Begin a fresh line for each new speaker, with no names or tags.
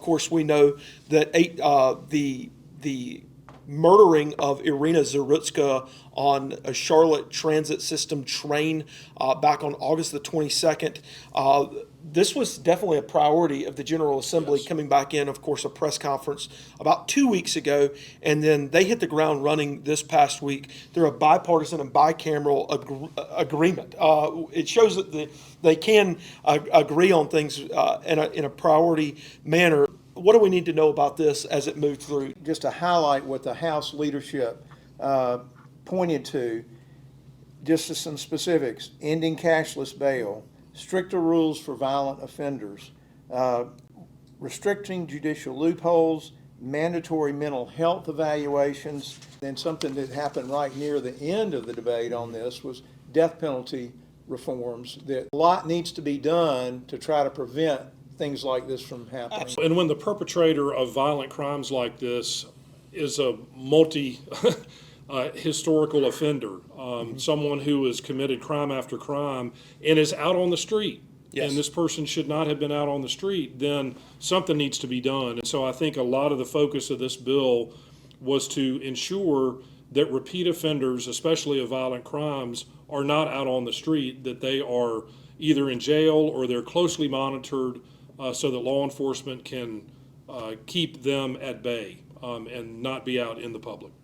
course, we know that the murdering of Iryna Zarutska on a Charlotte Transit System train back on August the 22nd. This was definitely a priority of the General Assembly,
Yes.
coming back in, of course, a press conference about 2 weeks ago, and then they hit the ground running this past week. They're a bipartisan and bicameral agreement. It shows that they can agree on things in a priority manner. What do we need to know about this as it moved through?
Just to highlight what the House leadership pointed to, just as some specifics: ending cashless bail, stricter rules for violent offenders, restricting judicial loopholes, mandatory mental health evaluations. Then something that happened right near the end of the debate on this was death penalty reforms. That a lot needs to be done to try to prevent things like this from happening.
And when the perpetrator of violent crimes like this is a multi historical offender, someone who has committed crime after crime and is out on the street,
Yes.
and this person should not have been out on the street, then something needs to be done. And so I think a lot of the focus of this bill was to ensure that repeat offenders, especially of violent crimes, are not out on the street, that they are either in jail or they're closely monitored so that law enforcement can keep them at bay and not be out in the public.